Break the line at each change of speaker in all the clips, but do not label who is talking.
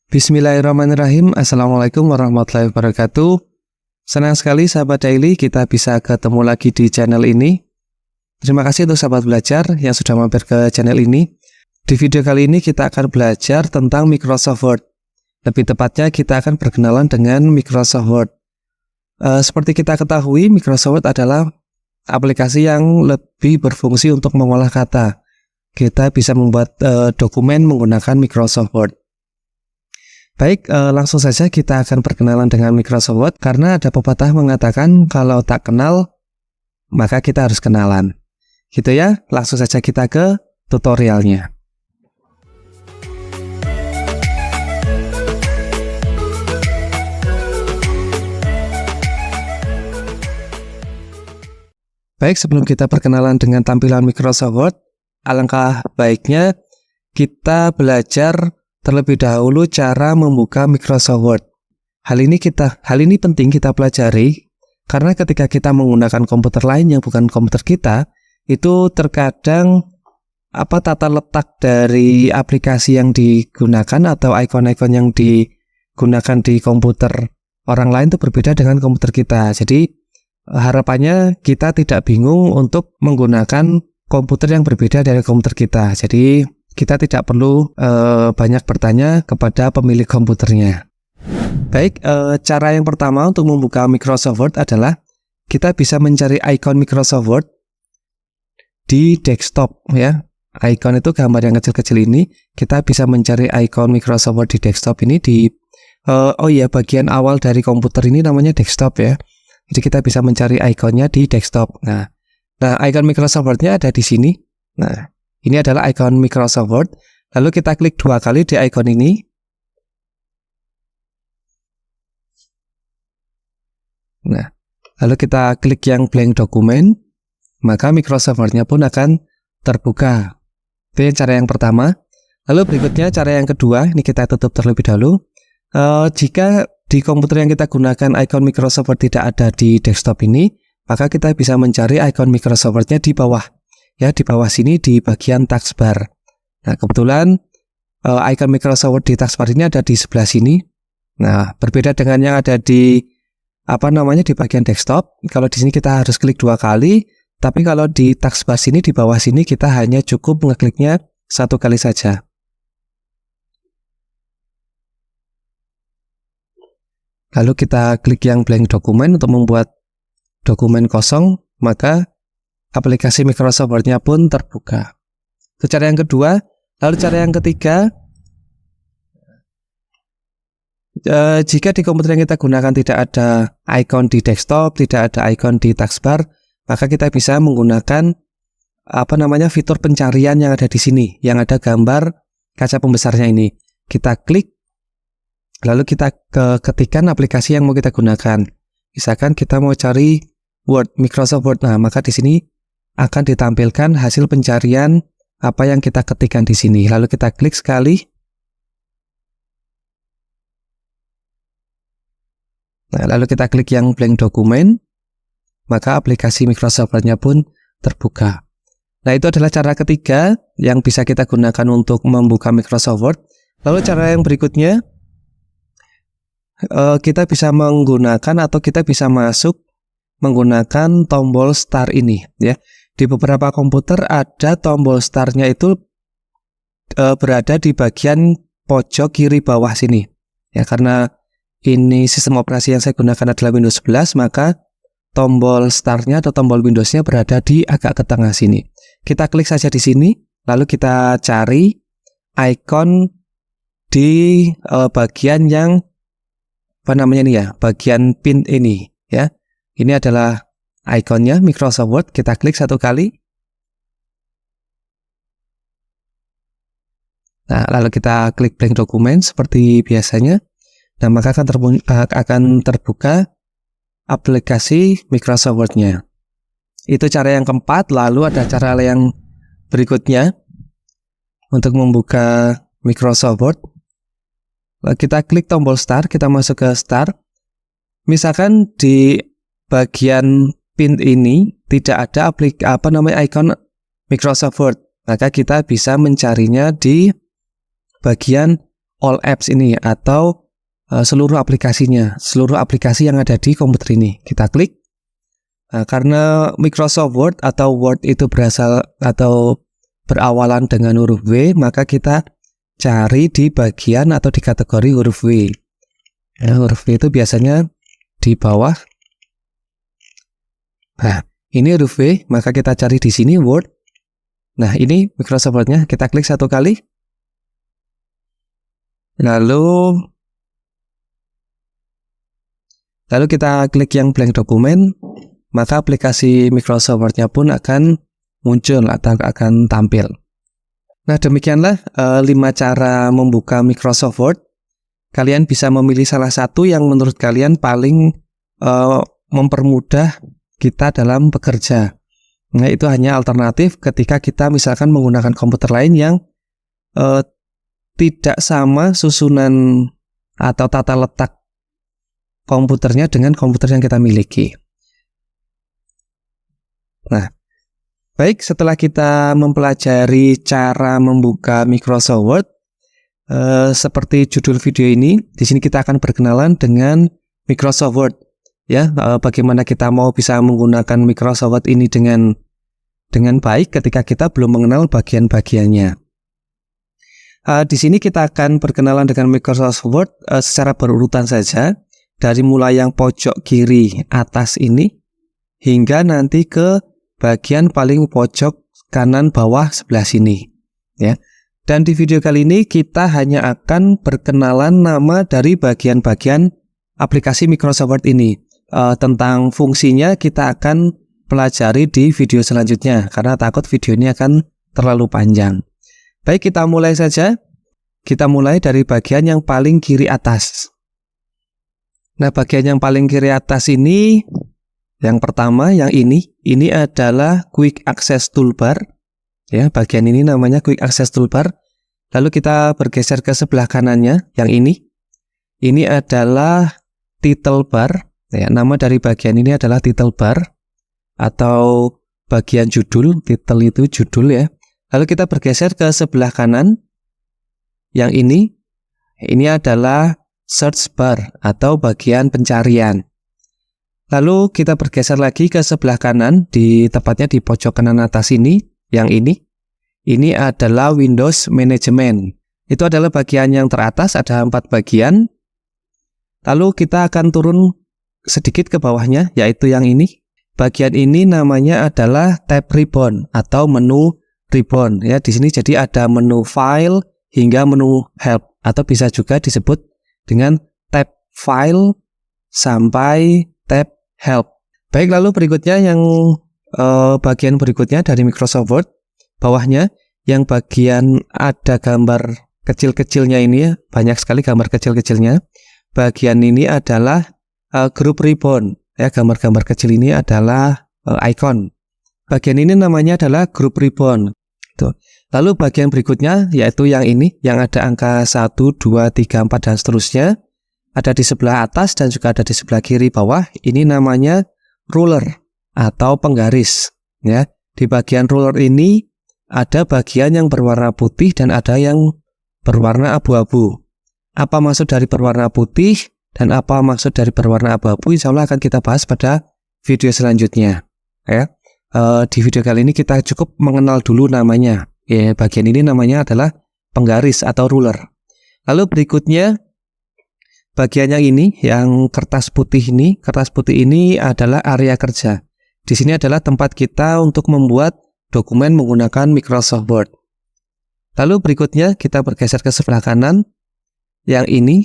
Bismillahirrahmanirrahim. Assalamualaikum warahmatullahi wabarakatuh. Senang sekali sahabat daily kita bisa ketemu lagi di channel ini. Terima kasih untuk sahabat belajar yang sudah mampir ke channel ini. Di video kali ini kita akan belajar tentang Microsoft Word. Lebih tepatnya kita akan berkenalan dengan Microsoft Word. Seperti kita ketahui, Microsoft Word adalah aplikasi yang lebih berfungsi untuk mengolah kata. Kita bisa membuat dokumen menggunakan Microsoft Word. Baik, langsung saja kita akan perkenalan dengan Microsoft Word karena ada pepatah mengatakan kalau tak kenal, maka kita harus kenalan. Gitu ya, langsung saja kita ke tutorialnya. Baik, sebelum kita perkenalan dengan tampilan Microsoft Word, alangkah baiknya kita belajar terlebih dahulu cara membuka Microsoft Word. Hal ini penting kita pelajari karena ketika kita menggunakan komputer lain yang bukan komputer kita, itu terkadang tata letak dari aplikasi yang digunakan atau ikon-ikon yang digunakan di komputer orang lain itu berbeda dengan komputer kita. Jadi harapannya kita tidak bingung untuk menggunakan komputer yang berbeda dari komputer kita. Jadi kita tidak perlu banyak bertanya kepada pemilik komputernya. Baik, cara yang pertama untuk membuka Microsoft Word adalah kita bisa mencari ikon Microsoft Word di desktop ya. Ikon itu gambar yang kecil-kecil ini, kita bisa mencari ikon Microsoft Word di desktop ini di bagian awal dari komputer ini namanya desktop ya. Jadi kita bisa mencari ikonnya di desktop. Nah, ikon Microsoft Word-nya ada di sini. Nah, ini adalah ikon Microsoft Word. Lalu kita klik 2 kali di ikon ini. Nah, lalu kita klik yang blank dokumen, maka Microsoft Word-nya pun akan terbuka. Itu cara yang pertama. Lalu berikutnya cara yang kedua, ini kita tutup terlebih dahulu. Jika di komputer yang kita gunakan ikon Microsoft Word tidak ada di desktop ini, maka kita bisa mencari ikon Microsoft Word-nya di bawah. Ya, di bawah sini di bagian taskbar. Nah, kebetulan icon Microsoft Word di taskbar ini ada di sebelah sini. Nah, berbeda dengan yang ada di di bagian desktop. Kalau di sini kita harus klik 2 kali, tapi kalau di taskbar sini di bawah sini kita hanya cukup ngekliknya 1 kali saja. Lalu kita klik yang blank dokumen untuk membuat dokumen kosong, maka aplikasi Microsoft Word-nya pun terbuka. Itu cara yang kedua. Lalu cara yang ketiga, jika di komputer yang kita gunakan tidak ada ikon di desktop, tidak ada ikon di taskbar, maka kita bisa menggunakan fitur pencarian yang ada di sini, yang ada gambar kaca pembesarnya ini. Kita klik, lalu kita ketikkan aplikasi yang mau kita gunakan. Misalkan kita mau cari Word, Microsoft Word. Nah, maka di sini akan ditampilkan hasil pencarian apa yang kita ketikkan di sini. Lalu kita klik sekali. Nah, lalu kita klik yang blank dokumen, maka aplikasi Microsoft Word-nya pun terbuka. Nah, itu adalah cara ketiga yang bisa kita gunakan untuk membuka Microsoft Word. Lalu cara yang berikutnya, kita bisa menggunakan atau kita bisa masuk menggunakan tombol start ini ya. Di beberapa komputer ada tombol start-nya itu berada di bagian pojok kiri bawah sini. Ya, karena ini sistem operasi yang saya gunakan adalah Windows 11, maka tombol start-nya atau tombol Windows-nya berada di agak ke tengah sini. Kita klik saja di sini, lalu kita cari ikon di bagian yang bagian pin ini ya. Ini adalah ikonnya Microsoft Word. Kita klik 1 kali. Nah, lalu kita klik blank dokumen seperti biasanya. Nah, maka akan terbuka aplikasi Microsoft Word-nya. Itu cara yang keempat. Lalu ada cara yang berikutnya untuk membuka Microsoft Word. Kita klik tombol start, kita masuk ke start. Misalkan di bagian pin ini tidak ada ikon Microsoft Word, maka kita bisa mencarinya di bagian all apps ini atau seluruh aplikasinya, seluruh aplikasi yang ada di komputer ini. Kita klik. Nah, karena Microsoft Word atau Word itu berasal atau berawalan dengan huruf W, maka kita cari di bagian atau di kategori huruf W. Ya, huruf W itu biasanya di bawah. Nah, ini huruf W, maka kita cari di sini Word. Nah, ini Microsoft Word-nya. Kita klik satu kali. Lalu kita klik yang blank dokumen, maka aplikasi Microsoft Word-nya pun akan muncul atau akan tampil. Nah, demikianlah 5 cara membuka Microsoft Word. Kalian bisa memilih salah satu yang menurut kalian paling mempermudah kita dalam bekerja. Nah, itu hanya alternatif ketika kita misalkan menggunakan komputer lain yang tidak sama susunan atau tata letak komputernya dengan komputer yang kita miliki. Nah, baik, setelah kita mempelajari cara membuka Microsoft Word, seperti judul video ini, di sini kita akan berkenalan dengan Microsoft Word. Ya, bagaimana kita mau bisa menggunakan Microsoft Word ini dengan baik ketika kita belum mengenal bagian-bagiannya. Di sini kita akan berkenalan dengan Microsoft Word secara berurutan saja, dari mulai yang pojok kiri atas ini hingga nanti ke bagian paling pojok kanan bawah sebelah sini, ya. Dan di video kali ini kita hanya akan berkenalan nama dari bagian-bagian aplikasi Microsoft Word ini. Tentang fungsinya kita akan pelajari di video selanjutnya karena takut video ini akan terlalu panjang. Baik, kita mulai saja. Kita mulai dari bagian yang paling kiri atas. Nah, bagian yang paling kiri atas ini, yang pertama, yang ini adalah Quick Access Toolbar. Ya, bagian ini namanya Quick Access Toolbar. Lalu kita bergeser ke sebelah kanannya, yang ini. Ini adalah Title Bar. Ya, nama dari bagian ini adalah Title Bar atau bagian judul. Title itu judul, ya. Lalu kita bergeser ke sebelah kanan, yang ini adalah Search Bar atau bagian pencarian. Lalu kita bergeser lagi ke sebelah kanan, tepatnya di pojok kanan atas ini, yang ini adalah Windows Management. Itu adalah bagian yang teratas, ada 4 bagian. Lalu kita akan turun sedikit ke bawahnya, yaitu yang ini. Bagian ini namanya adalah Tab Ribbon atau menu ribbon. Ya, di sini jadi ada menu File hingga menu Help, atau bisa juga disebut dengan tab File sampai tab Help. Baik, lalu berikutnya yang bagian berikutnya dari Microsoft Word, bawahnya yang bagian ada gambar kecil-kecilnya ini, ya, banyak sekali gambar kecil-kecilnya. Bagian ini adalah Group Ribbon. Ya, gambar-gambar kecil ini adalah icon. Bagian ini namanya adalah Group Ribbon. Tuh. Lalu bagian berikutnya yaitu yang ini, yang ada angka 1, 2, 3, 4 dan seterusnya. Ada di sebelah atas dan juga ada di sebelah kiri bawah. Ini namanya ruler atau penggaris. Ya, di bagian ruler ini ada bagian yang berwarna putih dan ada yang berwarna abu-abu. Apa maksud dari berwarna putih dan apa maksud dari berwarna abu-abu? Insya Allah akan kita bahas pada video selanjutnya. Ya, di video kali ini kita cukup mengenal dulu namanya. Ya, bagian ini namanya adalah penggaris atau ruler. Lalu berikutnya bagian yang ini, yang kertas putih ini adalah area kerja. Di sini adalah tempat kita untuk membuat dokumen menggunakan Microsoft Word. Lalu berikutnya kita bergeser ke sebelah kanan. Yang ini,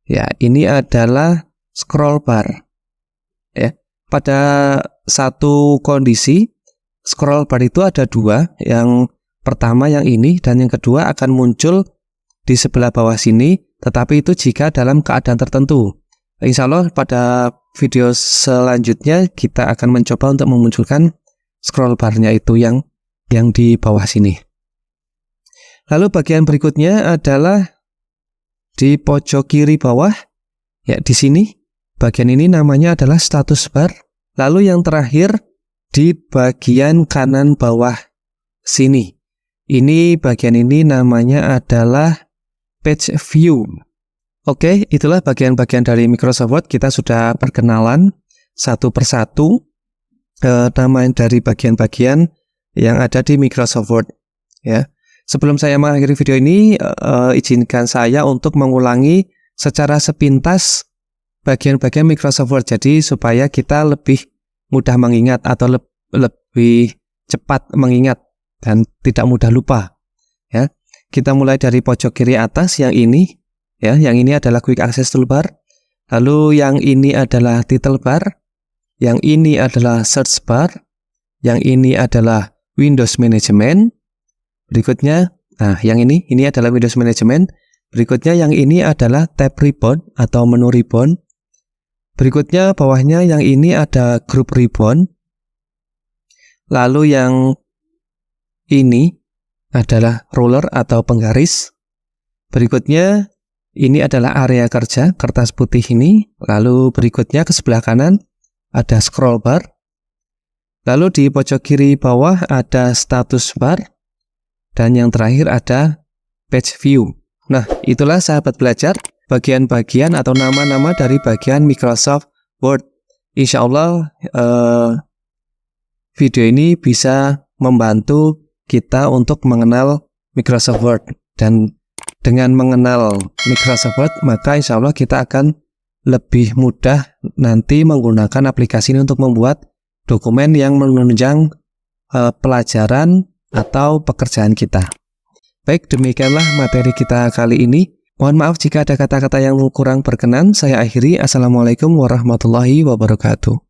ya, ini adalah scroll bar. Ya, pada satu kondisi scroll bar itu ada 2, yang pertama yang ini dan yang kedua akan muncul di sebelah bawah sini, tetapi itu jika dalam keadaan tertentu. Insya Allah pada video selanjutnya kita akan mencoba untuk memunculkan scroll barnya itu yang di bawah sini. Lalu bagian berikutnya adalah di pojok kiri bawah. Ya, di sini bagian ini namanya adalah status bar. Lalu yang terakhir di bagian kanan bawah sini. Ini bagian ini namanya adalah page view. Oke, itulah bagian-bagian dari Microsoft Word. Kita sudah perkenalan satu persatu nama dari bagian-bagian yang ada di Microsoft Word. Ya, sebelum saya mengakhiri video ini, izinkan saya untuk mengulangi secara sepintas bagian-bagian Microsoft Word. Jadi supaya kita lebih mudah mengingat atau lebih cepat mengingat dan tidak mudah lupa. Ya, kita mulai dari pojok kiri atas yang ini. Ya, yang ini adalah Quick Access Toolbar. Lalu yang ini adalah Title Bar. Yang ini adalah Search Bar. Yang ini adalah Windows Management. Berikutnya, nah yang ini adalah Windows Management. Berikutnya yang ini adalah Tab Ribbon atau menu ribbon. Berikutnya bawahnya yang ini ada Group Ribbon. Lalu yang ini adalah Ruler atau penggaris. Berikutnya ini adalah area kerja, kertas putih ini. Lalu berikutnya ke sebelah kanan ada scroll bar. Lalu di pojok kiri bawah ada status bar. Dan yang terakhir ada page view. Nah, itulah sahabat belajar bagian-bagian atau nama-nama dari bagian Microsoft Word. Insya Allah video ini bisa membantu kita untuk mengenal Microsoft Word. Dan dengan mengenal Microsoft Word, maka insya Allah kita akan lebih mudah nanti menggunakan aplikasi ini untuk membuat dokumen yang menunjang pelajaran atau pekerjaan kita. Baik, demikianlah materi kita kali ini. Mohon maaf jika ada kata-kata yang kurang berkenan. Saya akhiri. Assalamualaikum warahmatullahi wabarakatuh.